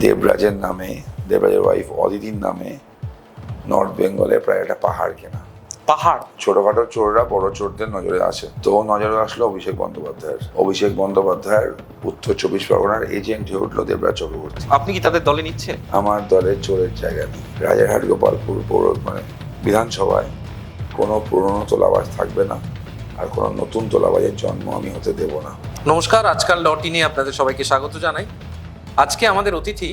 দেবরাজের নামে, দেবরাজের ওয়াইফ অদিতির নামে নর্থ বেঙ্গলে প্রায় একটা পাহাড় কেনা। পাহাড়? ছোটখাটো চোররা বড় চোরদের নজরে আসে, তো নজরে আসলো অভিষেক বন্দ্যোপাধ্যায়ের উত্তর 24 পরগনার এজেন্ট হয়ে উঠলো দেবরাজ চক্রবর্তী। আপনি কি তাদের দলে নিচ্ছেন? আমার দলের চোরের জায়গা নেই। রাজারহাট গোপালপুর পৌর বিধানসভায় কোনো পুরনো তোলাবাজ থাকবে না, আর কোনো নতুন তোলাবাজের জন্ম আমি হতে দেব না। নমস্কার, আজকাল ডট-ইনে আপনাদের সবাইকে স্বাগত জানাই। আজকে আমাদের অতিথি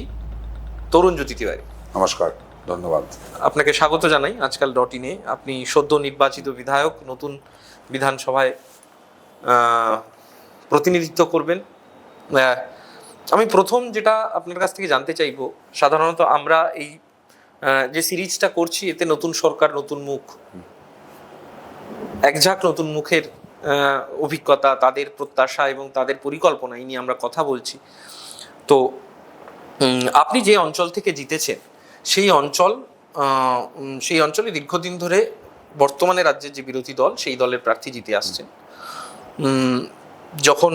তরুণজ্যোতি তিওয়ারি। নমস্কার, ধন্যবাদ। আপনাকে স্বাগত জানাই আজকাল ডট-ইনে। আপনি সদ্য নির্বাচিত বিধায়ক, নতুন বিধানসভায় প্রতিনিধিত্ব করবেন। আমি প্রথম যেটা আপনার কাছ থেকে জানতে চাইবো, সাধারণত আমরা এই যে সিরিজটা করছি এতে নতুন সরকার, নতুন মুখ, একঝাঁক নতুন মুখের অভিজ্ঞতা, তাদের প্রত্যাশা এবং তাদের পরিকল্পনা এই নিয়ে আমরা কথা বলছি। তো আপনি যে অঞ্চল থেকে জিতেছেন সেই অঞ্চলে দীর্ঘদিন ধরে বর্তমানে রাজ্যের যে বিরোধী দল সেই দলের প্রার্থী জিতে আসছেন। যখন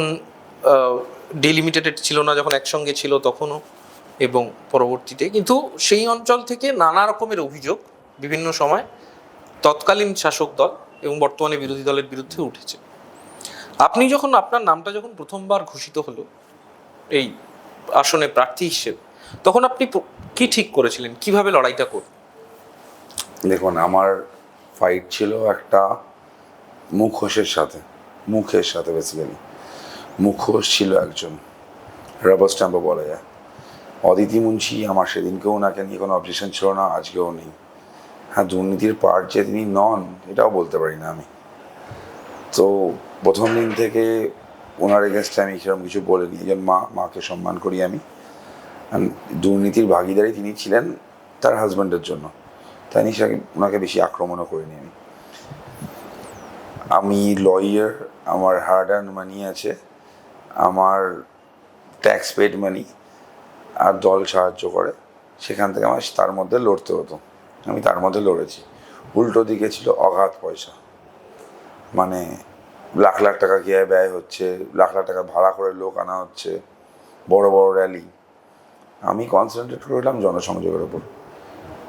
ডিলিমিটেড ছিল না, যখন একসঙ্গে ছিল তখনও এবং পরবর্তীতে, কিন্তু সেই অঞ্চল থেকে নানা রকমের অভিযোগ বিভিন্ন সময় তৎকালীন শাসক দল এবং বর্তমানে বিরোধী দলের বিরুদ্ধে উঠেছে। আপনি যখন আপনার নামটা যখন প্রথমবার ঘোষিত হলো এই আসনে প্রার্থী হিসেবে, তখন আপনি কি ঠিক করেছিলেন, কিভাবে লড়াইটা করবেন? দেখুন, আমার ফাইট ছিল একটা মুখোশের সাথে বেসিক্যালি। মুখোশ ছিল একজন, রাবার স্ট্যাম্পও বলা যায়, অদিতি মুন্সি। আমার সেদিনকেও ওনাকে নিয়ে কোনো অবজেকশন ছিল না, আজকেও নেই। হ্যাঁ, দুর্নীতির পার্ট যে তিনি নন এটাও বলতে পারি না আমি। তো প্রথম দিন থেকে ওনার এগেনস্টে আমি সেরকম কিছু বলিনি। একজন মাকে সম্মান করি আমি। দুর্নীতির ভাগিদারি তিনি ছিলেন তার হাজব্যান্ডের জন্য, তাই নিয়ে ওনাকে বেশি আক্রমণও করিনি আমি লয়ার, আমার হার্ড আর্ন মানি আছে, আমার ট্যাক্স পেড মানি, আর দল সাহায্য করে, সেখান থেকে আমার তার মধ্যে লড়তে হতো। আমি তার মধ্যে লড়েছি। উল্টো দিকে ছিল অগাধ পয়সা, মানে লাখ লাখ টাকা কীভাবে ব্যয় হচ্ছে, লাখ লাখ টাকা ভাড়া করে লোক আনা হচ্ছে, বড় বড় র্যালি। আমি কনসেন্ট্রেট করলাম জনসংযোগের ওপর।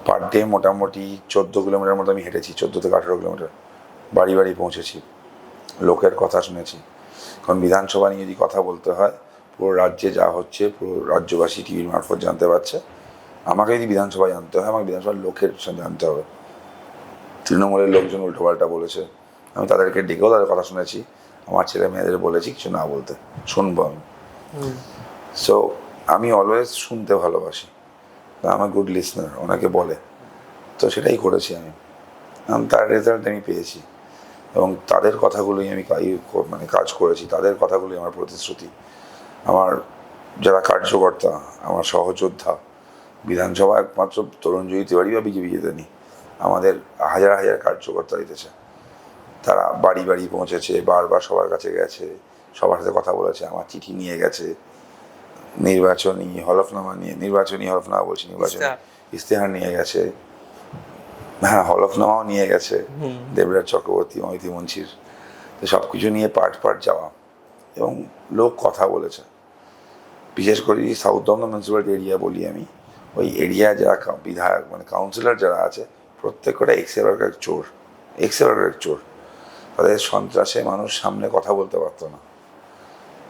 পার ডে মোটামুটি 14 কিলোমিটার মতো আমি হেঁটেছি, 14 থেকে 18 কিলোমিটার। বাড়ি বাড়ি পৌঁছেছি, লোকের কথা শুনেছি। কারণ বিধানসভা নিয়ে যদি কথা বলতে হয়, পুরো রাজ্যে যা হচ্ছে পুরো রাজ্যবাসী টিভির মারফত জানতে পারছে। আমাকে যদি বিধানসভা জানতে হয়, আমাকে বিধানসভার লোকের জানতে হবে। তৃণমূলের লোকজন উল্টোপাল্টা বলেছে, আমি তাদেরকে ডেকেও তাদের কথা শুনেছি। আমার ছেলে মেয়েদের বলেছি কিছু না বলতে, শুনবো আমি। সো আমি অলওয়েজ শুনতে ভালোবাসি, আমার গুড লিসনার ওনাকে বলে, তো সেটাই করেছি আমি। তার রেজাল্ট আমি পেয়েছি এবং তাদের কথাগুলোই আমি কাজ করেছি, তাদের কথাগুলোই আমার প্রতিশ্রুতি। আমার যারা কার্যকর্তা, আমার সহযোদ্ধা, বিধানসভা একমাত্র তরুণজ্যোতি তিওয়ারি বা বিজেপি জেতেনি, আমাদের হাজার হাজার কার্যকর্তা দিতেছে। তারা বাড়ি বাড়ি পৌঁছেছে, বারবার সবার কাছে গেছে, সবার সাথে কথা বলেছে, আমার চিঠি নিয়ে গেছে, নির্বাচনী হলফনামা বলছি, নির্বাচনী ইশতেহার নিয়ে গেছে। হ্যাঁ, হলফনামাও নিয়ে গেছে দেবরাজ চক্রবর্তী, অদিতি মুন্সির। তো সব কিছু নিয়ে পার্ট যাওয়া, এবং লোক কথা বলেছে। বিশেষ করে সাউথ দমদম মিউনিসিপ্যালিটি এরিয়া বলি আমি, ওই এরিয়া যারা বিধায়ক কাউন্সিলর যারা আছে, প্রত্যেকটা এক্সের চোর। তাদের সন্ত্রাসে মানুষ সামনে কথা বলতে পারতো না,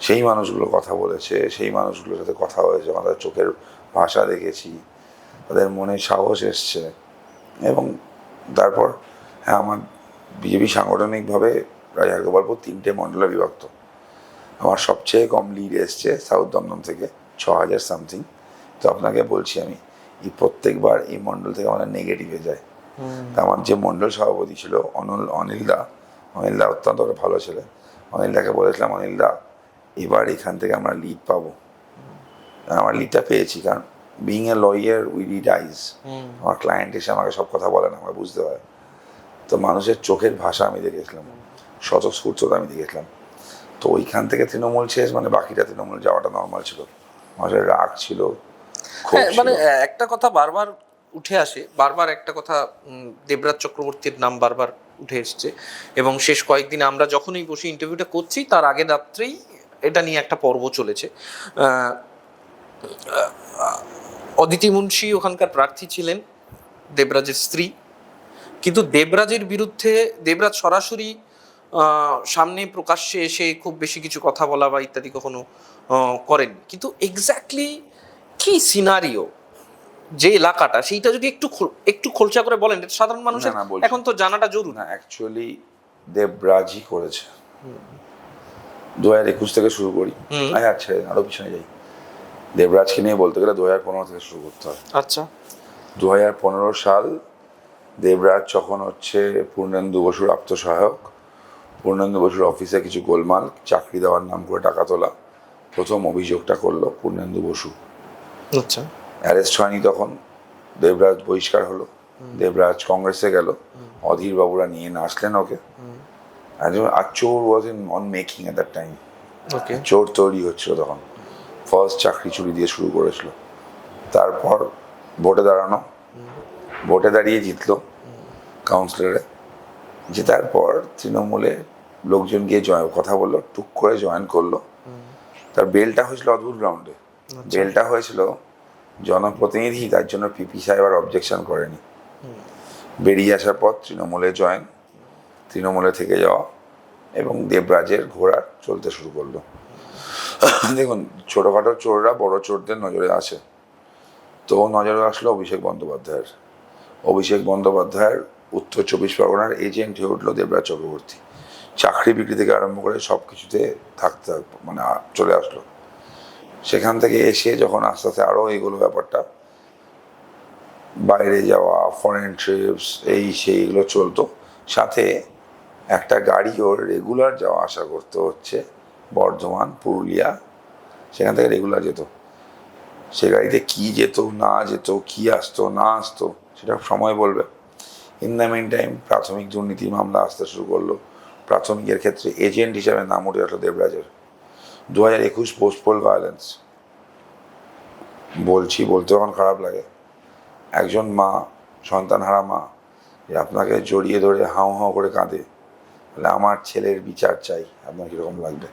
সেই মানুষগুলো কথা বলেছে, সেই মানুষগুলোর সাথে কথা হয়েছে, তাদের চোখের ভাষা দেখেছি, তাদের মনে সাহস এসছে। এবং তারপর হ্যাঁ, আমার বিজেপি সাংগঠনিকভাবে রাজারহাট গোপালপুর 3টে মণ্ডলে বিভক্ত। আমার সবচেয়ে কম লিড এসছে সাউথ দমদম থেকে, 6000 সামথিং। তো আপনাকে বলছি আমি, এই প্রত্যেকবার এই মণ্ডল থেকে আমাদের নেগেটিভে যায়। আমার যে মণ্ডল সভাপতি ছিল অনিলদা অত্যন্ত ভালো ছেলে। অনিলদাকে বলেছিলাম, অনিলদা এবার এখান থেকে আমরা লিড পাবো। আমার লিডটা পেয়েছি, কারণ being a lawyer we read eyes. আমার ক্লায়েন্ট এসে আমাকে সব কথা বলে না, আমার বুঝতে হয়। তো মানুষের চোখের ভাষা আমি দেখেছিলাম, স্বতঃস্ফূর্ততা আমি দেখেছিলাম। তো ওইখান থেকে তৃণমূল শেষ, বাকিটা তৃণমূল যাওয়াটা নর্মাল ছিল। মানুষের রাগ ছিল, একটা কথা বারবার উঠে আসে, একটা কথা, দেবরাজ চক্রবর্তীর নাম বারবার উঠে এসছে। এবং শেষ কয়েকদিন আমরা যখনই বসে ইন্টারভিউটা করছি, তার আগের রাত্রেই এটা নিয়ে একটা পর্ব চলেছে। অদিতি মুন্সি ওখানকার প্রার্থী ছিলেন, দেবরাজের স্ত্রী। কিন্তু দেবরাজের বিরুদ্ধে দেবরাজ সরাসরি সামনে প্রকাশ্যে এসে খুব বেশি কিছু কথা বলা বা ইত্যাদি কখনো করেন। কিন্তু এক্স্যাক্টলি কি সিনারিও, যে এলাকাটা, সেইটা যদি একটু খোলসা করে বলেন, এটা সাধারণ মানুষের না, বলছি। এখন তো জানাটা জরুরি। না, অ্যাকচুয়ালি দেবরাজই করেছে। 2021 থেকে শুরু করি। আচ্ছা, আরো পিছনে যাই। দেবরাজকে নিয়ে বলতে গেলে 2015 থেকে শুরু করতে হয়। আচ্ছা। 2015 সাল, দেবরাজ যখন হচ্ছে পূর্ণেন্দু বসুর আত্মসহায়ক। পূর্ণেন্দু বসুর অফিসে কিছু গোলমাল, চাকরি দেওয়ার নাম করে টাকা তোলা, প্রথম অভিযোগটা করলো পূর্ণেন্দু বসু। আচ্ছা। অ্যারেস্ট হয়নি তখন, দেবরাজ বহিষ্কার হলো। দেবরাজ কংগ্রেসে গেল, অধীর বাবুরা নিয়ে আসলেন ওকে। আর চোর was in on making at that time. Okay. চোর তৈরি হচ্ছিল তখন। ফার্স্ট চাকরি চুরি দিয়ে শুরু করেছিল। তারপর ভোটে দাঁড়ানো, ভোটে দাঁড়িয়ে জিতলো কাউন্সিলরে। জেতার পর তৃণমূলে লোকজন গিয়ে কথা বললো, টুক করে জয়েন করলো। তার বেলটা হয়েছিল অদ্ভুত গ্রাউন্ডে। বেলটা হয়েছিল জনপ্রতিনিধি, তার জন্য পিপি সাহেব আর অবজেকশন করেনি। বেরিয়ে আসার পর তৃণমূলে জয়েন, তৃণমূলে থেকে যাওয়া, এবং দেবরাজের ঘোড়া চলতে শুরু করলো। দেখুন, ছোটোখাটো চোররা বড় চোরদের নজরে আসে। তো নজরে আসলো অভিষেক বন্দ্যোপাধ্যায়ের। অভিষেক বন্দ্যোপাধ্যায়ের উত্তর 24 পরগনার এজেন্ট হয়ে উঠলো দেবরাজ চক্রবর্তী। চাকরি বিক্রি থেকে আরম্ভ করে সব কিছুতে থাকতে মানে চলে আসলো। সেখান থেকে এসে যখন আস্তে আস্তে আরও এগুলো ব্যাপারটা, বাইরে যাওয়া, ফরেন ট্রিপস, এই সেইগুলো চলতো। সাথে একটা গাড়ি ওর রেগুলার যাওয়া আসা করতে হচ্ছে বর্ধমান, পুরুলিয়া, সেখান থেকে রেগুলার যেত। সে গাড়িতে কী যেত না যেত, কী আসতো না আসতো, সেটা সময় বলবে। ইন দ্য মেন টাইম প্রাথমিক দুর্নীতি মামলা আসতে শুরু করলো। প্রাথমিকের ক্ষেত্রে এজেন্ট হিসাবে নাম উঠে আসলো দেবরাজের। 2021 পোস্টপোল ভায়োলেন্স, বলতে এখন খারাপ লাগে। একজন মা, সন্তানহারা মা, যে আপনাকে জড়িয়ে ধরে হাউ হাউ করে কাঁদে, বলে আমার ছেলের বিচার চাই, আপনার কীরকম লাগবে?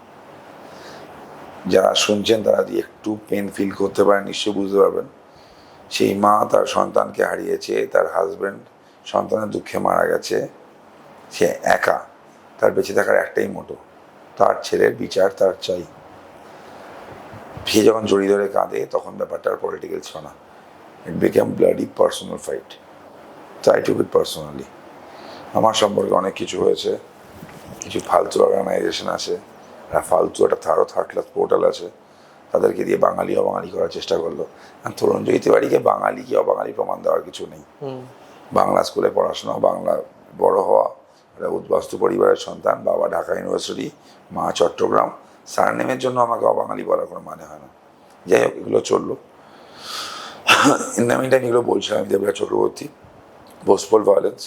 যারা শুনছেন তারা যদি একটু পেন ফিল করতে পারেন, নিশ্চয়ই বুঝতে পারবেন। সেই মা তার সন্তানকে হারিয়েছে, তার হাজব্যান্ড সন্তানের দুঃখে মারা গেছে, সে একা, তার বেঁচে থাকার একটাই মোটো, তার ছেলের বিচার তার চাই। সে যখন জড়িয়ে ধরে কাঁদে, তখন ব্যাপারটা আর পলিটিক্যাল ছিল না, ইট বিকেম ব্লাডি পার্সোনাল ফাইট। তো আই টুক ইট পার্সোনালি। আমার সম্পর্কে অনেক কিছু হয়েছে, কিছু ফালতু অর্গানাইজেশন আছে, ফালতু একটা থার্ড ক্লাস পোর্টাল আছে, তাদেরকে দিয়ে বাঙালি অবাঙালি করার চেষ্টা করলো। আর তরুণজয়ী তিওয়ারিকে বাঙালি কি অবাঙালি প্রমাণ দেওয়ার কিছু নেই। বাংলা স্কুলে পড়াশোনা, বাংলা বড় হওয়া, একটা উদ্বাস্তু পরিবারের সন্তান, বাবা ঢাকা ইউনিভার্সিটি, মা চট্টগ্রাম, সারনেমের জন্য আমাকে অবাঙালি বলার কোনো মানে হয় না। যাই হোক, এগুলো চললো। ইন দ্য মিন টাইম এগুলো বলছিলাম, Debraj Chakraborty, post poll violence,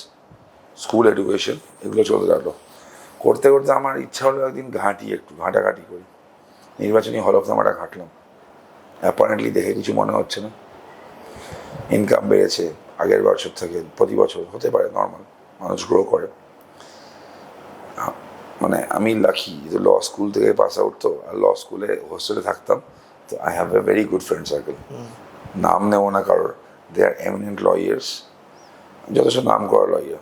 school education, এগুলো চলতে লাগলো। করতে করতে আমার ইচ্ছা হলো একদিন একটু ঘাঁটাঘাঁটি করি। নির্বাচনী হলফনামাটা ঘাঁটলাম। অ্যাপারেন্টলি দেখে কিছু মনে হচ্ছে না, ইনকাম বেড়েছে আগের বছর থেকে, প্রতি বছর হতে পারে, নর্মাল, মানুষ গ্রো করে। মানে আমি লাকি যে ল স্কুল থেকে পাস আউট, তো আর ল স্কুলে হোস্টেলে থাকতাম, তো I have a very good friend circle. নাম নেব না কারোর, দে আর এমিনেন্ট লয়ার্স, যথেষ্ট নাম করা লয়ার।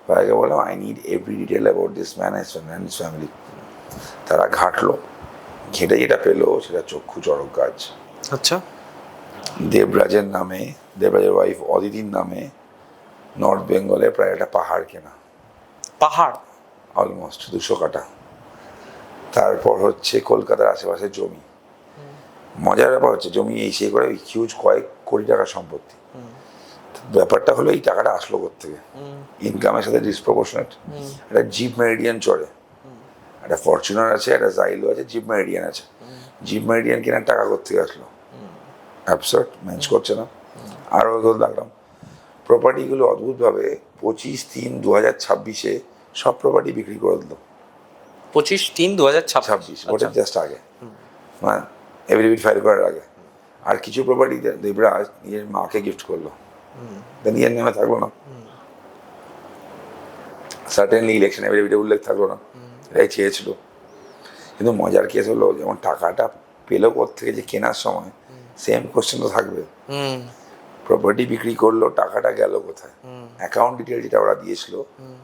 তাকে বললাম I need every detail about this man and his family. তারা ঘাঁটলো, ঘেঁটে যেটা পেলো সেটা চক্ষু চড়ক গাছ। আচ্ছা। দেবরাজের নামে, দেবরাজের ওয়াইফ অদিতির নামে নর্থ বেঙ্গলে প্রায় একটা পাহাড় কেনা, পাহাড় অলমোস্ট 200 কাঠা। তারপর হচ্ছে কলকাতার আশেপাশে জমি। মজার ব্যাপার হচ্ছে জমি এই সেই করে হিউজ কয়েক কোটি টাকার সম্পত্তি। ব্যাপারটা হলো এই টাকাটা আসলো কোত্থেকে? ইনকামের সাথে ডিসপ্রপোর্শনেট। একটা জিপ মেরিডিয়ান চড়ে, একটা ফরচুনার আছে, একটা জাইলো আছে, জিপ মেরিডিয়ান আছে। জিপ মেরিডিয়ান কেনার টাকা কোত্থেকে আসলো? অ্যাবসার্ড, ম্যাচ করছে না। আরও এগুলো লাগলাম, প্রপার্টিগুলো অদ্ভুতভাবে 25/3/2026 সব প্রপার্টি বিক্রি করে দিল। 25/3/2026, ভোটের জাস্ট আগে, মানে এফিডেভিট ফাইল করার আগে। আর কিছু প্রপার্টি দেবরাজ নিজের মাকে গিফট করলো, নিজের নামে থাকলো না। সার্টেনলি ইলেকশন এফিডেভিটে উল্লেখ থাকলো না, এটাই চেয়েছিল। কিন্তু মজার কেস হলো, যেমন টাকাটা পেলো কোত্থেকে, যে কেনার সময় সেম কোশ্চেন তো থাকবে। হুম প্রপার্টি বিক্রি করলো, টাকাটা গেল কোথায়? অ্যাকাউন্ট ডিটেল যেটা ওরা দিয়েছিল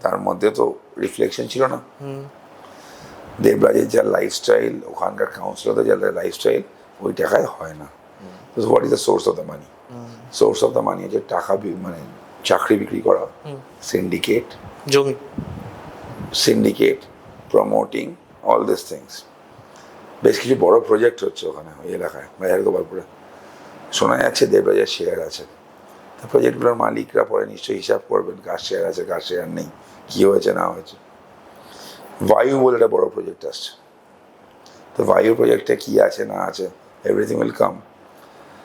তার মধ্যে তো রিফ্লেকশন ছিল না। দেবরাজের যা লাইফস্টাইল, ওখানকার কাউন্সিলরদের যা লাইফস্টাইল, ওই টাকায় হয় না। তো what is the source of the money? Source of the money হচ্ছে টাকা মানে চাকরি বিক্রি করা, সিন্ডিকেট, জমি। Syndicate, promoting, all this things. বেশ কিছু বড় প্রজেক্ট হচ্ছে ওখানে ওই এলাকায়, বাজার গোপালপুরে। শোনা যাচ্ছে দেবরাজের শেয়ার আছে। তো প্রজেক্টগুলোর মালিকরা পরে নিশ্চয়ই হিসাব করবেন, কার শেয়ার আছে কার শেয়ার নেই, কী হয়েছে না হয়েছে। বায়ু বলে একটা বড় প্রজেক্ট আসছে। তো বায়ু প্রজেক্টে কী আছে না আছে, এভরিথিং উইল কাম।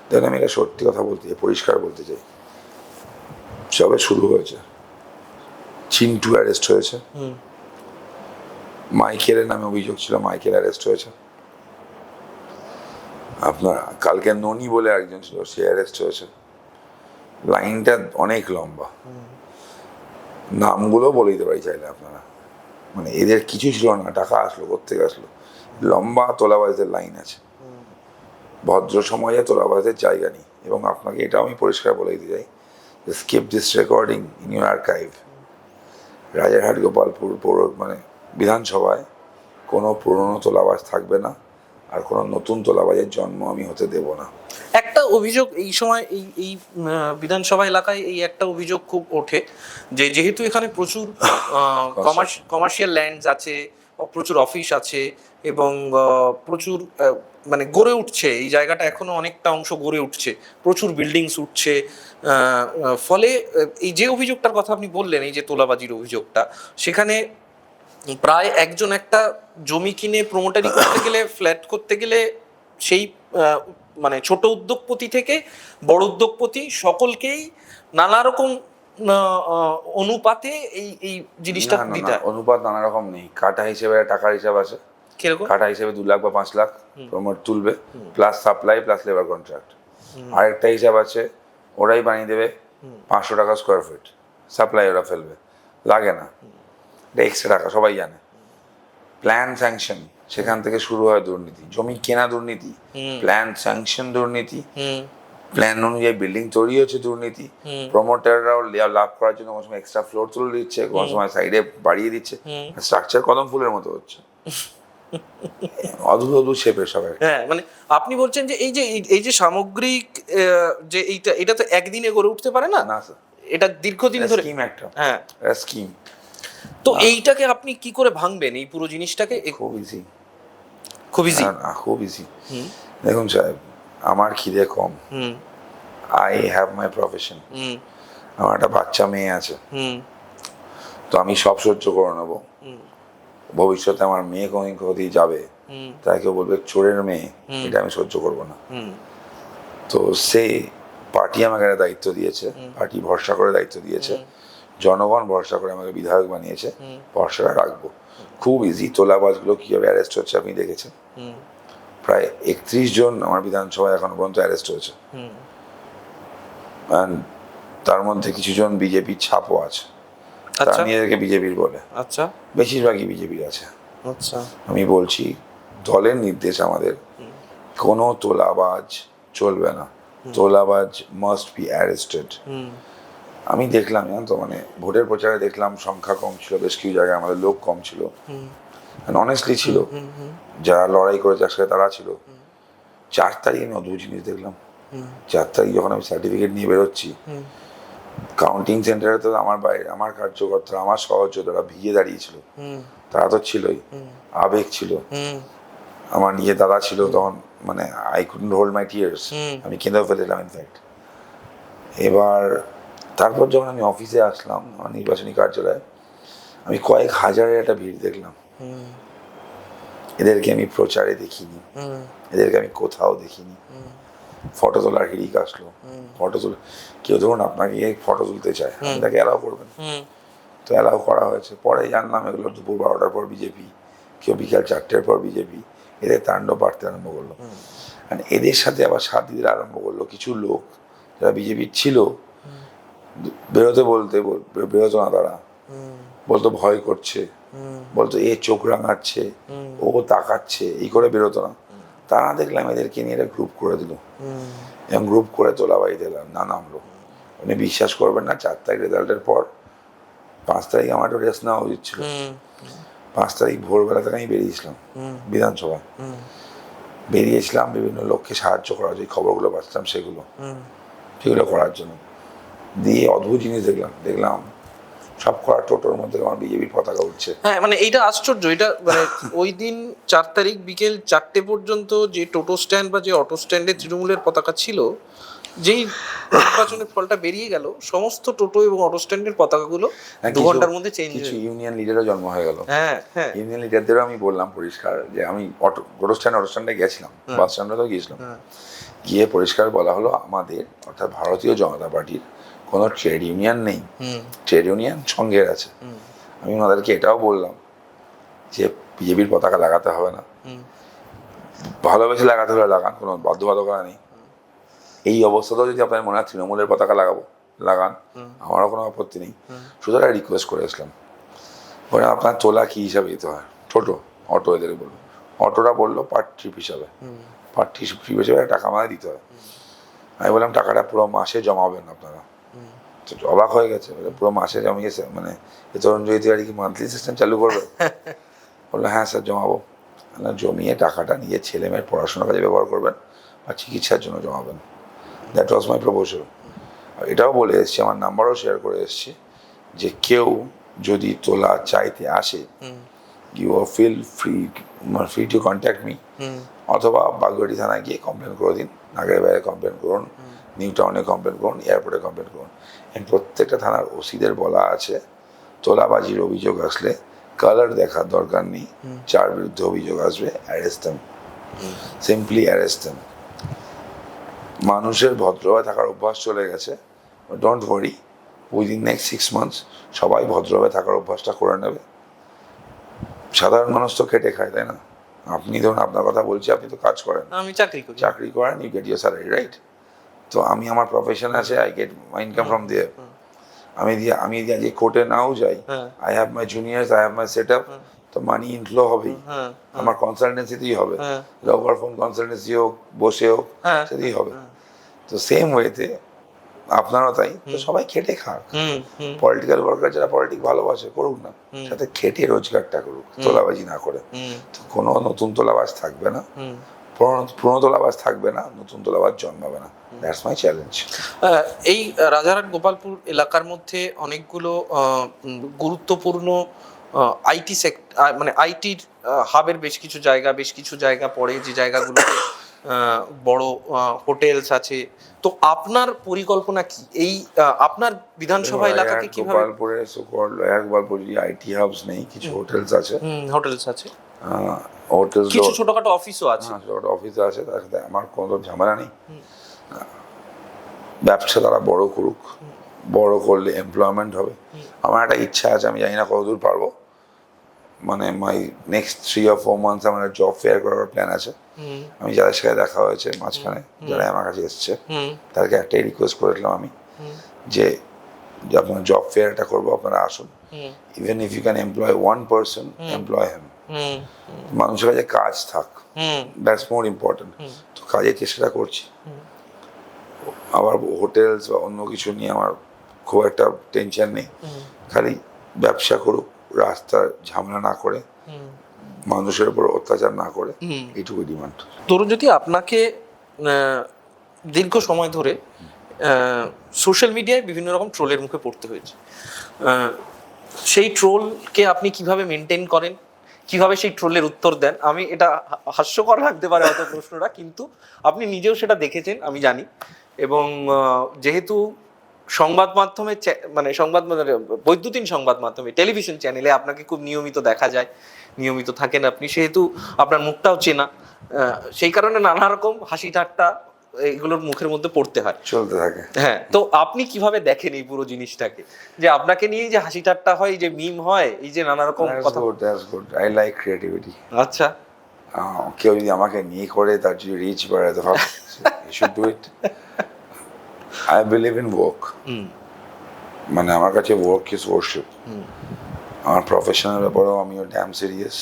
দেখুন, আমি এটা সত্যি কথা বলতে চাই, পরিষ্কার বলতে চাই, সবে শুরু হয়েছে। চিন্টু অ্যারেস্ট হয়েছে, মাইকেলের নামে অভিযোগ ছিল, মাইকেল অ্যারেস্ট হয়েছে। আপনার কালকে ননি বলে একজন ছিল, সে অ্যারেস্ট হয়েছে। লাইনটা অনেক লম্বা, নামগুলো বলে দিতে পারি চাইলে আপনারা। মানে এদের কিছু ছিল না, টাকা আসলো কোত্থেকে আসলো। লম্বা তোলাবাজদের লাইন আছে, ভদ্র সমাজে তোলাবাজদের জায়গা নেই। এবং আপনাকে এটাও আমি পরিষ্কার বলে দিতে চাই, skip this recording in your archive. Rajarhat Gopalpur মানে বিধানসভায় কোনো পুরনো তোলাবাজ থাকবে না, আর কোনো নতুন তোলাবাজের জন্ম আমি হতে দেব না। একটা অভিযোগ এই সময় এই বিধানসভা এলাকায় এই একটা অভিযোগ খুব ওঠে যে যেহেতু এখানে প্রচুর কমার্শিয়াল ল্যান্ডস আছে, প্রচুর অফিস আছে এবং প্রচুর মানে গড়ে উঠছে এই জায়গাটা, এখনো অনেকটা অংশ গড়ে উঠছে, প্রচুর বিল্ডিংস উঠছে। ফলে এই যে অভিযোগটার কথা আপনি বললেন, এই যে তোলাবাজির অভিযোগটা, সেখানে প্রায় একজন একটা জমি কিনে প্রমোটারি করতে গেলে, ফ্ল্যাট করতে গেলে, সেই মানে ছোট উদ্যোগপতি থেকে বড় উদ্যোগপতি সকলকেই নানা রকম অনুপাতে এই এই জিনিসটা দিতে হয়। অনুপাত নানা রকম নেই, কাটা হিসেবে টাকার হিসাব আছে। কিরকম? কাটা হিসেবে 2 লাখ বা 5 লাখ প্রমোট তুলবে, plus supply plus labour contract. আরেকটা হিসাব আছে, ওরাই বানিয়ে দেবে 500 টাকা স্কোয়ার ফিট, সাপ্লাই ওরা ফেলবে, লাগে না, এটা এক্সট্রা টাকা, সবাই জানে। প্ল্যান স্যাংশন, সেখান থেকে শুরু হয় দুর্নীতি। জমি কেনা দুর্নীতি, প্ল্যান স্যাংশন দুর্নীতি, প্ল্যান অনুযায়ী বিল্ডিং তৈরি হচ্ছে দুর্নীতি। প্রমোটাররাও লাভ করার জন্য কোনো সময় এক্সট্রা ফ্লোর তুলে দিচ্ছে, কোনো সময় সাইডে বাড়িয়ে দিচ্ছে, স্ট্রাকচার কদম ফুলের মতো হচ্ছে। অদ্ভুত অদ্ভুত শেপের সবাই। হ্যাঁ, মানে আপনি বলছেন যে এই যে সামগ্রিক যে এটা তো একদিনে গড়ে উঠতে পারে না, না স্যার, এটা দীর্ঘদিন ধরে স্কিম একটা। হ্যাঁ, স্কিম। তো এইটাকে আপনি কি করে ভাঙবেন, এই পুরো জিনিসটাকে? খুব ইজি, খুব ইজি। খুব ইজি। দেখুন সাহেব, আমার খিদে কম, আই হ্যাভ মাই প্রফেশন, আমার একটা বাচ্চা মেয়ে আছে, তো আমি সব সহ্য করে নেবো। ভবিষ্যতে আমার মেয়ে কোনোদিন কোথায় যাবে, তাই কেউ বলবে চোরের মেয়ে, এটা আমি সহ্য করবো না। তো সেই পার্টি আমাকে একটা দায়িত্ব দিয়েছে, পার্টি ভরসা করে দায়িত্ব দিয়েছে, জনগণ ভরসা করে আমাকে বিধায়ক বানিয়েছে, ভরসাটা রাখবো। খুব ইজি। তোলাবাজগুলো কীভাবে অ্যারেস্ট হচ্ছে আপনি দেখেছেন, প্রায় 31 জন আমার বিধানসভায় এখনো পর্যন্ত অ্যারেস্ট হয়েছে। তার মধ্যে কিছু জন বিজেপির ছাপও আছে, তারা নিজেদেরকে বিজেপির বলে। আচ্ছা, বেশিরভাগই বিজেপির আছে। আচ্ছা, আমি বলছি, দলের নির্দেশ আমাদের, কোনো তোলাবাজ চলবে না, তোলাবাজ মাস্ট বি অ্যারেস্টেড। আমি দেখলাম, জানো তো, মানে ভোটের প্রচারে দেখলাম সংখ্যা কম ছিল, বেশ কিছু জায়গায় আমাদের লোক কম ছিল, অনেস্টলি ছিল, যারা লড়াই করেছে একসাথে তারা ছিল। 4 তারিখ আমি অদ্ভুত জিনিস দেখলাম। 4 তারিখ যখন আমি সার্টিফিকেট নিয়ে বেরোচ্ছি, কাউন্টিং সেন্টারে তো আমার বাইরে আমার কার্যকর্তারা, আমার সহযোদ্ধারা ভিজে দাঁড়িয়েছিল, তারা তো ছিলই, আবেগ ছিল। আমার নিজে দাদা ছিল তখন, মানে I couldn't hold my tears, আমি কেঁদেও ফেলেছিলাম ইনফ্যাক্ট। এবার তারপর যখন আমি অফিসে আসলাম, আমার নির্বাচনী কার্যালয়ে, আমি কয়েক হাজারের একটা ভিড় দেখলাম। এদেরকে আমি প্রচারে দেখিনি, এদেরকে আমি কোথাও দেখিনি। ফটো তোলার হিড়িক আসলো, ফটো তুলে কেউ ধরুন আপনাকে ফটো তুলতে চায়, আপনি তাকে অ্যালাউ করবেন, তো অ্যালাউ করা হয়েছে। পরে জানলাম এগুলো দুপুর 12টার পর বিজেপি, কেউ বিকাল 4টের পর বিজেপি, এদের তাণ্ডব বাড়তে আরম্ভ করলো। আর এদের সাথে আবার সাথ দিতে আরম্ভ করলো কিছু লোক যারা বিজেপির ছিল, বেরোতে বেরোতো না তারা, বলতো ভয় করছে, বলতো এ চোখ রাঙাচ্ছে, ও তাকাচ্ছে, এই করে বেরোতো না। তারা দেখলাম এদেরকে নিয়ে একটা গ্রুপ করে দিল, এবং গ্রুপ করে তোলাবাড়ি দিলাম, না নামলো। উনি বিশ্বাস করবেন না, 4 তারিখ রেজাল্টের পর 5 তারিখ আমার একটা রেস্ট নেওয়া উচিত ছিল। 5 তারিখ ভোরবেলা থেকে আমি বেরিয়েছিলাম বিধানসভায়, বেরিয়েছিলাম বিভিন্ন লোককে সাহায্য করার, যে খবরগুলো পাচ্ছিলাম সেগুলো করার জন্য। দিয়ে অদ্ভুত জিনিস দেখলাম সব করা টোটোর মধ্যে আমার বিজেপির পতাকা উঠছে। হ্যাঁ, মানে এইটা আশ্চর্য। এটা মানে ওই দিন 4 তারিখ বিকেল 4টে পর্যন্ত যে টোটো স্ট্যান্ড বা যে অটো স্ট্যান্ডে তৃণমূলের পতাকা ছিল, যেই নির্বাচনের ফলটা বেরিয়ে গেল, সমস্ত টোটো এবং অটো স্ট্যান্ডের পতাকাগুলো 2 ঘন্টার মধ্যে চেঞ্জ হয়ে কিছু গেল। ইউনিয়ন লিডারও জন্ম হয়ে গেল। হ্যাঁ হ্যাঁ, ইউনিয়ন লিডারদেরও আমি বললাম পরিষ্কার, যে আমি অটো স্ট্যান্ডে গেছিলাম, বাস স্ট্যান্ডে গিয়েছিলাম, গিয়ে পরিষ্কার বলা হলো আমাদের অর্থাৎ ভারতীয় জনতা পার্টির কোনো ট্রেড ইউনিয়ন নেই, ট্রেড ইউনিয়ন সংঘের আছে। আমি ওনাদেরকে এটাও বললাম যে বিজেপির পতাকা লাগাতে হবে না, ভালোবেসে লাগাতে হলে লাগান, কোনো বাধ্যবাধকতা নেই। এই অবস্থাতেও যদি আপনার মনে হয় তৃণমূলের পতাকা লাগান, আমারও কোনো আপত্তি নেই। শুধু একটা রিকোয়েস্ট করে আসলাম, বলে আপনার তোলা কী হিসাবে দিতে হয়, অটো এদের বললো, অটোটা বললো পার ট্রিপ হিসাবে, পার ট্রিপ হিসাবে টাকা আমাদের দিতে হয়। আমি বললাম টাকাটা পুরো মাসে জমাবেন আপনারা। অবাক হয়ে গেছে, পুরো মাসে জমিয়েছে, মানে তরুণ জয়ী তিওয়ারি কি মান্থলি সিস্টেম চালু করবে? বললো হ্যাঁ স্যার জমাবো। জমিয়ে টাকাটা নিয়ে ছেলে মেয়ের পড়াশোনার কাজে ব্যবহার করবেন বা চিকিৎসার জন্য জমাবেন। That was my proposal. এটাও বলে এসছি, আমার নাম্বারও শেয়ার করে এসছি, যে কেউ যদি তোলা চাইতে আসে, you feel free to contact me, অথবা বাগুয়াটি থানায় গিয়ে কমপ্লেন করে দিন, নাগের বাইরে কমপ্লেন করুন, নিউ টাউনে কমপ্লেন করুন, এয়ারপোর্টে কমপ্লেন করুন। প্রত্যেকটা থানার ওসিদের বলা আছে, তোলাবাজির অভিযোগ আসলে কালার দেখার দরকার নেই, যার বিরুদ্ধে অভিযোগ আসবে arrest them, simply arrest them. মানুষের ভদ্রভাবে থাকার অভ্যাস চলে গেছে, don't worry, within next 6 months সবাই ভদ্রভাবে থাকার অভ্যাসটা করে নেবে। সাধারণ মানুষ তো খেটে খায়, তাই না? আপনি ধরুন, আপনার কথা বলছি, আপনি তো কাজ করেন, আমি চাকরি করেন, you get your salary, right? তো আমি আমার প্রফেশন আছে, I get my income from there. আমি যে কোর্টে নাও যাই, I have my juniors, I have my set up, তো মানি ইনফ্লো হবেই, আমার কনসালটেন্সিতেই হবে, লোকাল ফোন কনসালটেন্সি হোক, বসে হোক, সেটাই হবে। তো সেম ওয়েতে আপনারও তাই, তো সবাই খেটে খাক। পলিটিক্যাল ওয়ার্কার যারা পলিটিক্স ভালোবাসে করুক না, সাথে খেটে রোজগারটা করুক, তোলাবাজি না করে। তো কোনো নতুন তোলাবাজ থাকবে না, পুরনো তোলাবাজ থাকবে না, নতুন তোলাবাজ জন্মাবে না। That's my challenge. এই রাজারহাট গোপালপুর এলাকার মধ্যে অনেকগুলো গুরুত্বপূর্ণ আইটি সেক্টর, মানে আইটির হাবের বেশ কিছু জায়গা পড়ে, যে জায়গাগুলোতে বড় হোটেলস আছে। তো আপনার পরিকল্পনা কি এই আপনার বিধানসভা এলাকাকে কিভাবে? গোপালপুরে গোপালপুরে আইটি হাবস নেই, কিছু হোটেলস আছে, হোটেলস আছে, হোটেলস, কিছু ছোটখাটো অফিসও আছে। ছোটখাটো অফিস আছে, তার সাথে আমার কোনো ঝামেলা নেই। ব্যবসা তারা বড় করুক, বড় করলে এমপ্লয়মেন্ট হবে। আমার একটা ইচ্ছা আছে, আমি জানি না কতদূর পারবো, মানে মাই নেক্সট 3 or 4 months আমার জব ফেয়ার করার প্ল্যান আছে। আমি যাদের সাথে দেখা হয়েছে মাঝখানে, যারা আমার কাছে এসছে, তাদেরকে একটাই রিকোয়েস্ট করেছিলাম আমি, যে আপনার জব ফেয়ারটা করবো, আপনারা আসুন, even if you can employ 1 person, employ him. মানুষের কাছে কাজ থাক, দ্যাটস মোর ইম্পর্টেন্ট। তো কাজের চেষ্টাটা করছি। আবার হোটেলস বা অন্য কিছু নিয়ে আমার খুব একটা টেনশন নেই, খালি ব্যবসা করুক, রাস্তার ঝামেলা না করে, মানুষের উপর অত্যাচার না করে, এইটুকু ডিমান্ড। ধরুন যদি আপনাকে দীর্ঘ সময় ধরে সোশ্যাল মিডিয়ায় বিভিন্ন রকম ট্রোলের মুখে পড়তে হয়েছে, সেই ট্রোলকে আপনি কিভাবে মেনটেন করেন, কিভাবে সেই ট্রোলের উত্তর দেন? আমি এটা হাস্যকর লাগতে পারে হয়তো প্রশ্নটা, কিন্তু আপনি নিজেও সেটা দেখেছেন আমি জানি। এবং যেহেতু সংবাদ মাধ্যমে, মানে বৈদ্যুতিন সংবাদ মাধ্যমে, টেলিভিশন চ্যানেলে আপনাকে খুব নিয়মিত দেখা যায়, নিয়মিত থাকেন আপনি, সেহেতু আপনার মুখটাও চেনা, সেই কারণে নানা রকম হাসি ঠাট্টা এগুলোর মুখের মধ্যে পড়তে হয়, চলতে থাকে। হ্যাঁ, তো আপনি কিভাবে দেখেন এই পুরো জিনিসটাকে, যে আপনাকে নিয়ে যে হাসি ঠাট্টা হয়, যে মিম হয়, এই যে নানা রকম কথা? That's good, I like creativity. আচ্ছা, কেউ যদি আমাকে নিয়ে করে, তার যদি রিচ বাড়াতে ভাবে, you should do it. I believe in work. মানে আমার কাছে ওয়ার্ক ইজ ওয়ার্শিপ। আমার প্রফেশনাল ব্যাপারেও আমিও ড্যাম সিরিয়াস,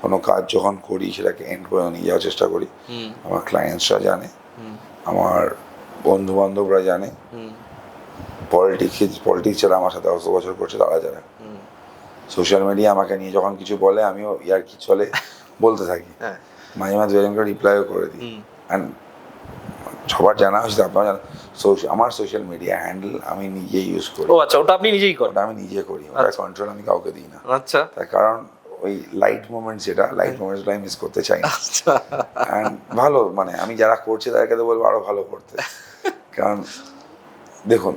কোনো কাজ যখন করি সেটাকে এন্ড করে নিয়ে যাওয়ার চেষ্টা করি। আমার ক্লায়েন্টসরা জানে, আমার বন্ধু বান্ধবরা জানে, পলিটিক্স যারা আমার সাথে 100 বছর করছে তারা জানে। সোশ্যাল মিডিয়া আমাকে নিয়ে যখন কিছু বলে আমিও ইয়ার কি চলে বলতে থাকি, মাঝে মাঝে দুজনকে রিপ্লাইও করে দিই। অ্যান্ড সবার জানা হয়েছে, আপনারা জানেন আমার সোশ্যাল মিডিয়া হ্যান্ডেল আমি নিজে ইউজ করি। ও আচ্ছা, ওটা আপনি নিজেই করেন? ওটা আমি নিজে করি, ওটা কন্ট্রোল আমি কাউকে দিই না। আচ্ছা, তার কারণ ওই লাইট মোমেন্টস আমি মিস করতে চাই না। আচ্ছা। অ্যান্ড ভালো মানে আমি যারা করছে তাদেরকে তো বলবো আরো ভালো করতে। কারণ দেখুন,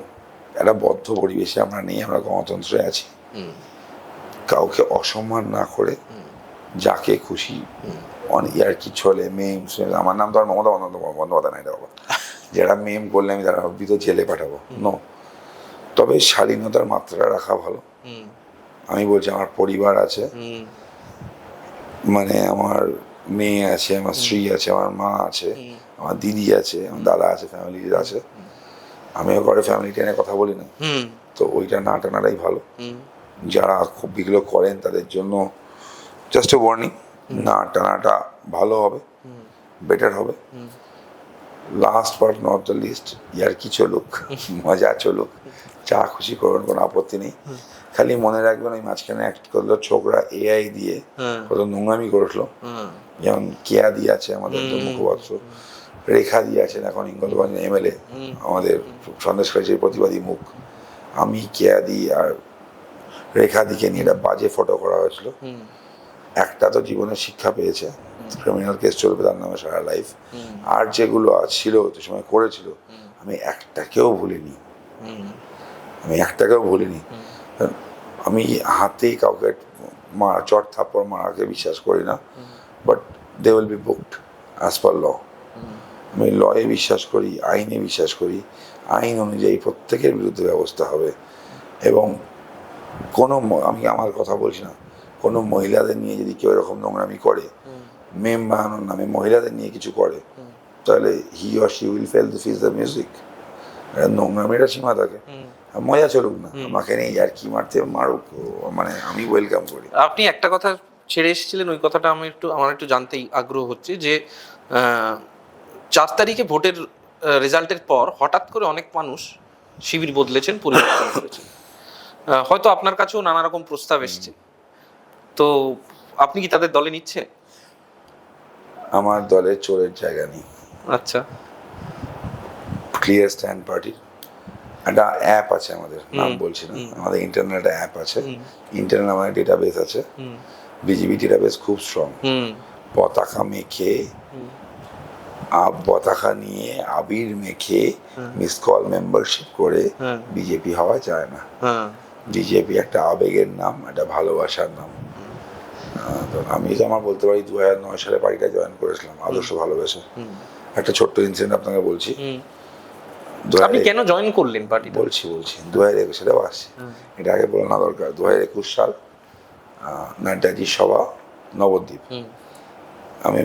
একটা বদ্ধ পরিবেশে আমরা নেই, আমরা গণতন্ত্রে আছি। কাউকে অসম্মান না করে যাকে খুশি ইয়ার কি চলে মেম, আমার নাম তো আর মমতা বন্দ্যোপাধ্যায় নাই রে বাবা, যারা মেম করলে আমি তারা তো জেলে পাঠাবো নো। তবে শালীনতার মাত্রা রাখা ভালো। আমি বলছি আমার পরিবার আছে, মানে আমার মেয়ে আছে, আমার স্ত্রী আছে, আমার মা আছে, আমার দিদি আছে, আমার দাদা আছে, ফ্যামিলি আছে। আমিও ঘরে ফ্যামিলি টেনে কথা বলি না, তো ওইটা না টানাটাই ভালো। যারা খুব বিগুলো করেন তাদের জন্য জাস্ট এ ওয়ার্নিং, না টানাটা ভালো হবে, বেটার হবে। Last but not the least, ইয়ার কি চলুক, মজা চলুক, যা খুশি করবেন, কোনো আপত্তি নেই। খালি মনে রাখবেন ওই মাঝখানে একটা করলো ছোকরা এআই দিয়ে কত নোংরামি করলো, যেমন কেয়া দিয়ে আছে আমাদের মুখপাত্র, রেখা দিয়ে আছেন এখন ইঙ্গলগঞ্জ এমএলএ, আমাদের সন্দেশখালী প্রতিবাদী মুখ। আমি কেয়া দি আর রেখা দিকে নিয়ে একটা বাজে ফটো করা হয়েছিল। একটা তো জীবনের শিক্ষা পেয়েছে, ক্রিমিনাল কেস চলবে তার নামে সারা লাইফ। আর যেগুলো ছিল যে সময় করেছিল আমি একটাকেও ভুলিনি, আমি হাতেই কাউকে মারা চট থাপ্পড় মারাকে বিশ্বাস করি না, but they will be booked as per law. আমি লয়ে বিশ্বাস করি, আইনে বিশ্বাস করি, আইন অনুযায়ী প্রত্যেকের বিরুদ্ধে ব্যবস্থা হবে। এবং কোনো আমি আমার কথা বলছি না, কোনো মহিলাদের নিয়ে যদি কেউ এরকম নোংরামি করে, মেম বানানোর নামে মহিলাদের নিয়ে কিছু করে, তাহলে he or she will fail face the music. নোংরামিটা সীমা থাকে, মজা চলুক না, আমাকে নেই আর কি মারতে মারুক, মানে আমি ওয়েলকাম করি। আপনি একটা কথা ছেড়ে এসেছিলেন, ওই কথাটা আমার একটু জানতেই আগ্রহ হচ্ছে যে 4 তারিখে ভোটের রেজাল্টের পর হঠাৎ করে অনেক মানুষ শিবির বদলেছেন, পরিবর্তন করেছেন। হয়তো আপনার কাছেও নানা রকম প্রস্তাব এসছে, তো আপনি কি তাদের দলে নিচ্ছে? আমার দলে চোরের জায়গা নেই। আচ্ছা। ক্লিয়ার স্ট্যান্ড পার্টির একটা অ্যাপ আছে আমাদের, নাম বলছি না, আমাদের ইন্টারনাল একটা অ্যাপ আছে, ইন্টারনাল আমাদের ডেটাবেস আছে, বিজিবি ডেটাবেস খুব স্ট্রং। পতাকা মেখে পতাকা নিয়ে আবির মেখে মিস কল মেম্বারশিপ করে বিজেপি হওয়া যায় না। বিজেপি একটা আবেগের নাম, একটা ভালোবাসার নাম। আমি আমার বলতে পারি 2009 সালে পার্টিটা জয়েন করেছিলাম আদর্শ ভালোবেসে। একটা ছোট্ট ইনসিডেন্ট আপনাকে বলছি। আপনি কেন জয়েন করলেন পার্টি? বলছি 2021 সালে আসছি, এটা আগে বলা না দরকার। 2021 সাল নাড্ডাজি সভা নবদ্বীপ। আমি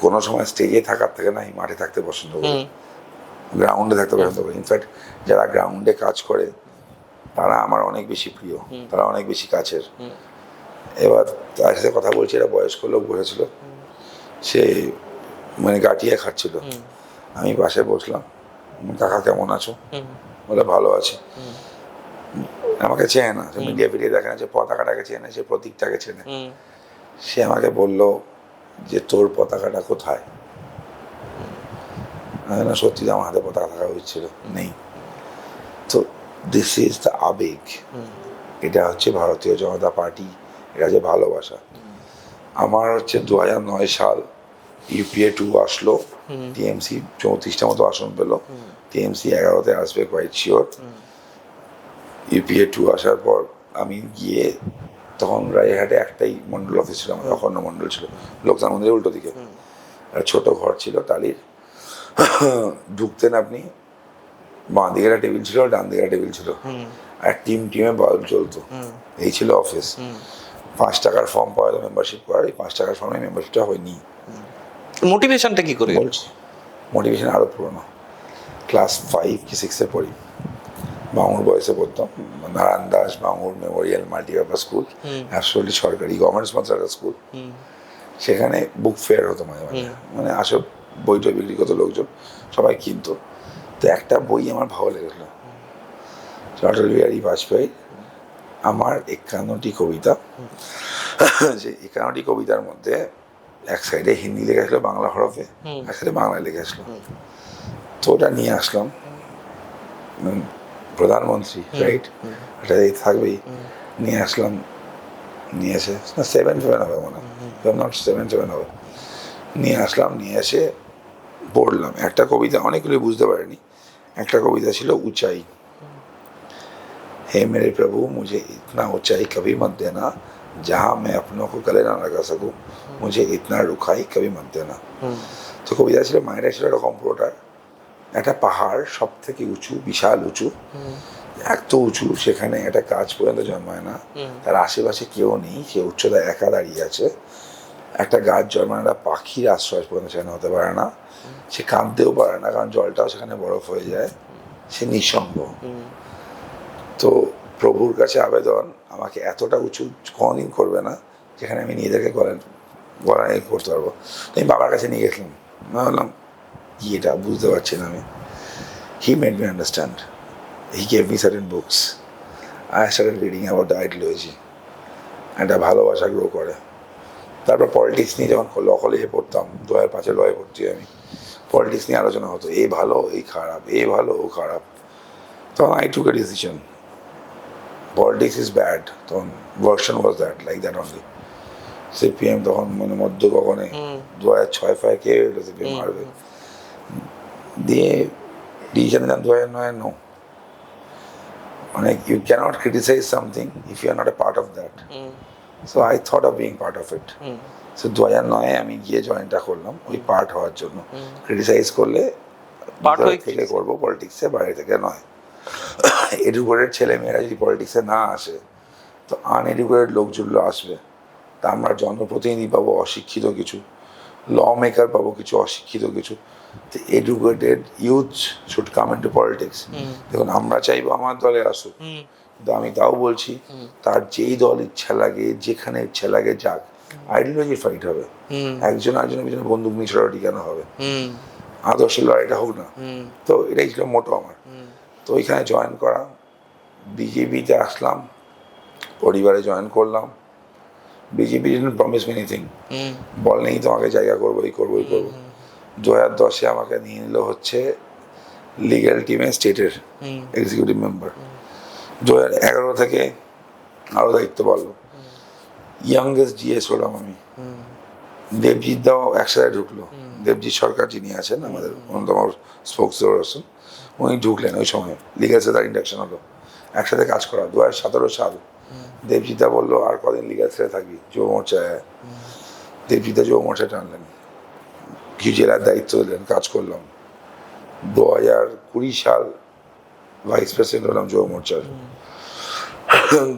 কোনো সময় স্টেজে থাকার থেকে না মাঠে থাকতে পছন্দ করি, গ্রাউন্ডে থাকতে পছন্দ করি। ইনফ্যাক্ট যারা গ্রাউন্ডে কাজ করে তারা আমার অনেক বেশি প্রিয়, তারা অনেক বেশি কাছের। এবার তার সাথে কথা বলছি, একটা বয়স্ক লোক বসেছিল, সে মানে গাটিয়ে খাচ্ছিল। আমি পাশে বসলাম, কাকা কেমন আছো? বলে ভালো আছে। আমাকে চেনে না, মিডিয়া ফিডিয়া দেখে না, যে পতাকাটাকে চেনে, সে প্রতীকটাকে চেনে। সে আমাকে বললো যে তোর পতাকাটা কোথায়? না সত্যি আমার হাতে পতাকা থাকা উচিত ছিল, নেই। তো দিস ইজ দ্য আবেগ, এটা হচ্ছে ভারতীয় জনতা পার্টি, এটা হচ্ছে ভালোবাসা। আমার হচ্ছে 2009 সাল ইউপিএ 2 আসলো, টিএমসি 34টা মতো আসন পেলো, টিএমসি 11তে আসবে কোয়াইট শিওর। ইউপিএ 2 আসার পর আমি গিয়ে, তখন রায়হাটে একটাই মন্ডল অফিস ছিল, আমাদের অখণ্ড মন্ডল ছিল, লোকসান মন্দিরের উল্টো দিকে একটা ছোট ঘর ছিল টালির। ঢুকতেন আপনি, বাঁ দিকে একটা টেবিল ছিল, ডান দিকে একটা টেবিল ছিল, আর টিমে বল চলতো। এই ছিল অফিস। 5 টাকার ফর্ম পাওয়া যেত মেম্বারশিপ করার, এই 5 টাকার ফর্মে মেম্বারশিপটা হয়নি। মোটিভেশনটা কি করে? বলছি মোটিভেশন আরও পুরোনো, ক্লাস 5 কি 6-এ পড়ি, বাঙুর বয়সে পড়তাম, Narayan Das Bangur Memorial multipurpose school, absolutely সরকারি গভর্নমেন্ট স্পন্সর একটা স্কুল। সেখানে বুক ফেয়ার হতো মাঝে মাঝে, মানে আসো বই টই বিক্রি করতো লোকজন, সবাই কিনতো। তো একটা বই আমার ভালো লেগেছিলো, অটল বিহারী বাজপেয়ী আমার 51টি কবিতা। যে 51টি কবিতার মধ্যে এক সাইডে হিন্দি লেখা বাংলা হরফে, এক সাইডে বাংলায় লেখা। তো ওটা নিয়ে আসলাম, প্রধানমন্ত্রী রাইট, এটা থাকবেই। নিয়ে আসলাম, নিয়ে এসে 7-7 হবে মনে হয়, 7-7 হবে। নিয়ে আসলাম, নিয়ে এসে পড়লাম একটা কবিতা, অনেকগুলো বুঝতে পারিনি। একটা কবিতা ছিল উঁচাই, हे मेरे प्रभु मुझे इतना ऊंचाई कभी मत देना जहाँ मैं अपनों को गले ना लगा सकूं, मुझे इतना रुखाई कभी मत देना। তো কবিতা ছিল, মায়েরা ছিল একটা কম্পিউটার, একটা পাহাড় সব থেকে উঁচু, বিশাল উঁচু, এত উঁচু সেখানে একটা গাছ পর্যন্ত জন্মায় না, তার আশেপাশে কেউ নেই, সে উচ্চতায় একা দাঁড়িয়ে আছে। একটা গাছ জন্মায় না, পাখির আশ্রয় পর্যন্ত সেখানে হতে পারে না, সে কাঁদতেও পারে না কারণ জলটাও সেখানে বরফ হয়ে যায়, সে নিঃসঙ্গ। তো প্রভুর কাছে আবেদন, আমাকে এতটা উঁচু কোনোদিন করবে না যেখানে আমি নিজেদেরকে গলায় করতে পারবো। আমি বাবার কাছে নিয়ে গেছিলাম, ভাবলাম কি এটা বুঝতে পারছি না আমি। He made me understand, he gave me certain books, I started reading about the ideology, একটা ভালোবাসা গ্রো করে। তারপর পলিটিক্স নিয়ে যখন ল কলেজে পড়তাম, 2005-এ লয়ে পড়ছি আমি, পলিটিক্স নিয়ে আলোচনা হতো, এ ভালো এই খারাপ, এ ভালো ও খারাপ। তখন I took a decision, politics is bad. তখন version was that, like that only. CPM তখন মানে মধ্য গগনে 2006-5 কে সিপিএম মারবে, দিয়ে ডিসিশন নিলাম 2009 নো, মানে you can't criticise something if you are not a part of that. So I thought of being part of it. So 2009-এ আমি গিয়ে জয়েনটা করলাম ওই পার্ট হওয়ার জন্য। ক্রিটিসাইজ করলে থেকে করবো, পলিটিক্সে বাইরে থেকে নয়। এডুকেটেড ছেলেমেয়েরা যদি পলিটিক্সে না আসে তো আনএডুকেটেড লোকজনগুলো আসবে, তা আমরা জনপ্রতিনিধি পাবো অশিক্ষিত কিছু, ল মেকার পাবো কিছু অশিক্ষিত কিছু। তো educated youth should come into politics. দেখুন আমরা চাইবো আমার দলে আসুক, কিন্তু আমি তাও বলছি তার যেই দল ইচ্ছা লাগে, যেখানে ইচ্ছা লাগে যাক, আইডিওলজি ফাইট হবে, একজন আরেকজনের পিছনে বন্দুক নিয়ে ছোটাছুটি কেন হবে, আদর্শের লড়াইটা হোক না। তো এটাই ছিল মোটো আমার। তো ওইখানে জয়েন করা, বিজেপিতে আসলাম, পরিবারে জয়েন করলাম। BJP didn't promise me anything, বল নেই তোমাকে জায়গা করবো, এই করবো, এই করবো। 2010-এ আমাকে নিয়ে নিল হচ্ছে লিগ্যাল টিমে, স্টেটের এক্সিকিউটিভ মেম্বার। 2011 থেকে আরও দায়িত্ব বাড়লো, ইয়াংগেস্ট জিএস হলাম আমি। দেবজিৎ দাও একসাথে ঢুকলো, দেবজিৎ সরকার যিনি আছেন আমাদের অন্যতম স্পোক্স পারসন, উনি ঢুকলেন ওই সময়, লিগ্যালসে তার ইন্ডাকশন হলো, একসাথে কাজ করা। 2017 সাল দেবজিৎদা বললো আর কদিন লিগ্যালসে থাকবি, যুব মোর্চায়। দেবজিৎদা যুব মোর্চায় টানলেন, কিছু জেলার দায়িত্ব দিলেন, কাজ করলাম। 2020 সাল ভাইস প্রেসিডেন্ট হলাম যুব মোর্চার।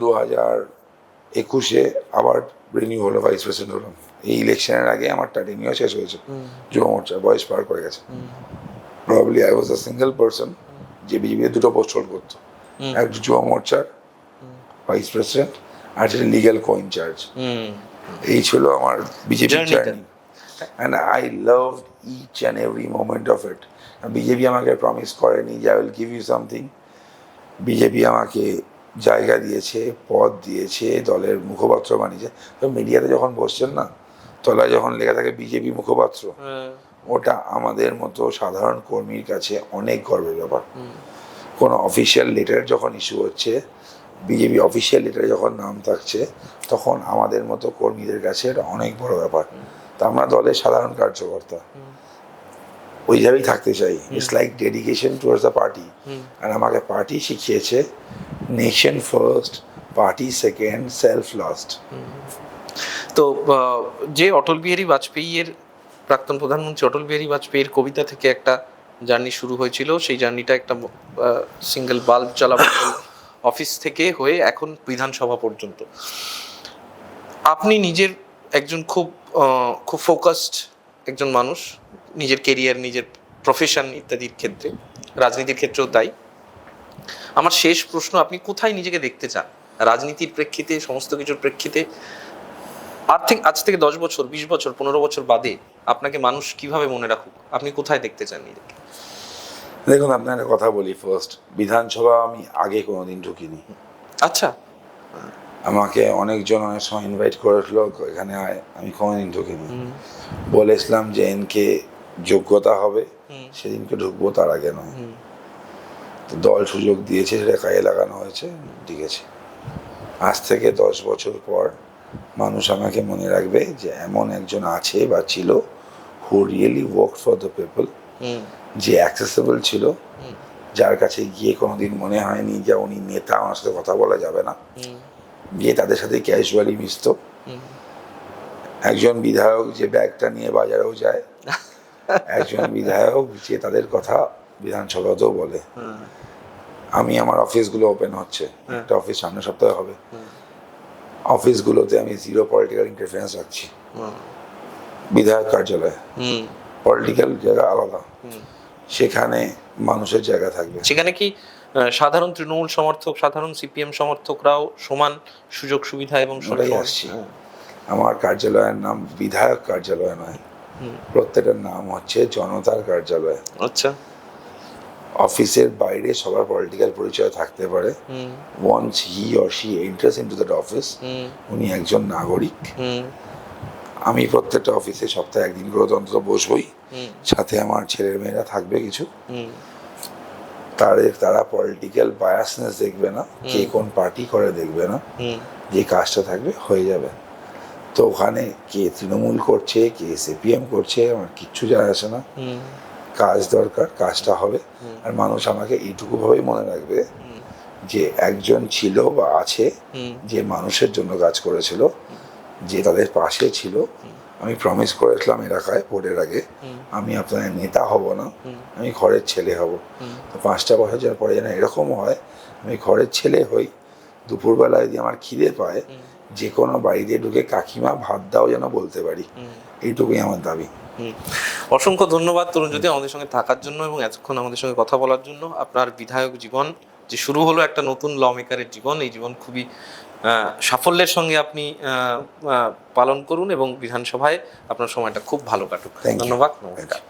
2021-এ আবার রিনিউ হলো, ভাইস প্রেসিডেন্ট হলাম। এই ইলেকশনের আগে আমার টেনিউর শেষ হয়েছে যুব মোর্চার, বয়স পার করে গেছে। Probably I was a single person যে বিজেপিতে 2টো পোস্ট হোল্ড করতো, একটা যুব মোর্চার ভাইস প্রেসিডেন্ট, আর সেটা লিগ্যাল কো ইনচার্জ। এই ছিল আমার BJP journey, and I love each and every moment of it. BJP আমাকে প্রমিস করেনি যে I will give you something. BJP আমাকে জায়গা দিয়েছে, পদ দিয়েছে, দলের মুখপাত্র বানিয়েছে। তো মিডিয়াতে যখন বসছেন না, তলায় যখন লেখা থাকে বিজেপি মুখপাত্র, ওটা আমাদের মতো সাধারণ কর্মীর কাছে অনেক গর্বের ব্যাপার। কোনো অফিসিয়াল লেটার যখন ইস্যু হচ্ছে, বিজেপি অফিসিয়াল লেটারে যখন নাম থাকছে, তখন আমাদের মতো কর্মীদের কাছে এটা অনেক বড় ব্যাপার। তা আমরা দলের সাধারণ কার্যকর্তা, ওইভাবেই থাকতে চাই। It's like dedication towards the party. আর আমাকে পার্টি শিখিয়েছে nation first, party second, self last. তো যে অটল বিহারী বাজপেয়ীর, প্রাক্তন প্রধানমন্ত্রী অটল বিহারী বাজপেয়ীর কবিতা থেকে একটা জার্নি শুরু হয়েছিল, সেই জার্নিটা একটা সিঙ্গেল বাল্ব জ্বালাবো অফিস থেকে হয়ে এখন বিধানসভা পর্যন্ত। আপনি নিজের একজন খুব ফোকাসড একজন মানুষ, নিজের কেরিয়ার, নিজের প্রফেশন ইত্যাদির ক্ষেত্রে, রাজনীতির ক্ষেত্রেও তাই। আমার শেষ প্রশ্ন, আপনি কোথায় নিজেকে দেখতে চান রাজনীতির প্রেক্ষিতে, সমস্ত কিছুর প্রেক্ষিতে? আজ থেকে 10 বছর, 20 বছর, 15 বছর বাদে আপনাকে মানুষ কিভাবে মনে রাখুক, আপনি কোথায় দেখতে চান নিজেকে? দেখুন, আপনার একটা কথা বলি ফার্স্ট, বিধানসভা আমি আগে কোনোদিন ঢুকিনি। আচ্ছা। আমাকে অনেকজন অনেক সময় ইনভাইট করেছিল, এখানে আয়, আমি কোনোদিন ঢুকিনি। বলেছিলাম যে এনকে যোগ্যতা হবে সেদিনকে ঢুকবো, তার আগে নয়। তো দল সুযোগ দিয়েছে, সেটা কাজে লাগানো হয়েছে, ঠিক আছে। আজ থেকে 10 বছর পর মানুষ আমাকে মনে রাখবে যে এমন একজন আছে বা ছিল, who really work for the people, যে অ্যাক্সেসেবল ছিল, যার কাছে গিয়ে কোনোদিন মনে হয়নি যে উনি নেতা, আমার সাথে কথা বলা যাবে না, গিয়ে তাদের সাথে ক্যাজুয়ালি মিশত। একজন বিধায়ক যে ব্যাগটা নিয়ে বাজারেও যায়, একজন বিধায়ক যে তাদের কথা বিধানসভাতেও বলে। আমি আমার অফিসগুলো ওপেন হচ্ছে, একটা অফিস সামনের সপ্তাহে হবে, অফিসগুলোতে আমি 0 পলিটিক্যাল ইন্টারফারেন্স রাখছি। বিধায়ক কার্যালয়, পলিটিক্যাল জায়গা আলাদা, সেখানে মানুষের জায়গা থাকবে। সেখানে কি সাধারণ তৃণমূল সমর্থক, সাধারণ সিপিএম সমর্থকরাও সমান সুযোগ সুবিধা এবং ওটাই আসছি। আমার কার্যালয়ের নাম বিধায়ক কার্যালয় নয়, প্রত্যেকটার নাম হচ্ছে জনতার কার্যালয়। আচ্ছা। অফিসের বাইরে সবার পলিটিক্যাল পরিচয় থাকতে পারে। Once he or she enters into that office, উনি একজন নাগরিক। আমি প্রত্যেকটা অফিসে সপ্তাহে একদিন করে অন্তত বসবই, সাথে আমার ছেলের মেয়েরা থাকবে কিছু। তারা পলিটিক্যাল বায়াসনেস দেখবে না, কে কোন পার্টি করে দেখবে না, যে কাজটা থাকবে হয়ে যাবে। তো ওখানে কে তৃণমূল করছে, কে সিপিএম করছে, আমার কিচ্ছু যায় আসে না। কাজ দরকার, কাজটা হবে। আর মানুষ আমাকে এইটুকু ভাবেই মনে রাখবে যে একজন ছিল বা আছে যে মানুষের জন্য কাজ করেছিল, যে তাদের পাশে ছিল। আমি প্রমিস করেছিলাম এলাকায় ভোটের আগে, আমি আপনাদের নেতা হব না, আমি ঘরের ছেলে হব। তো 5টা বছর যাওয়ার পরে যেন এরকম হয়, আমি ঘরের ছেলে হই, দুপুরবেলায় যদি আমার খিদে পায়, যে কোনো বাড়িতে ঢুকে কাকিমা ভাত দাও যেন বলতে পারি, এইটুকুই আমার দাবি। অসংখ্য ধন্যবাদ তরুণজ্যোতি আমাদের সঙ্গে থাকার জন্য এবং এতক্ষণ আমাদের সঙ্গে কথা বলার জন্য। আপনার বিধায়ক জীবন যে শুরু হলো, একটা নতুন ল মেকারের জীবন, এই জীবন খুবই সাফল্যের সঙ্গে আপনি পালন করুন এবং বিধানসভায় আপনার সময়টা খুব ভালো কাটুক। ধন্যবাদ, নমস্কার।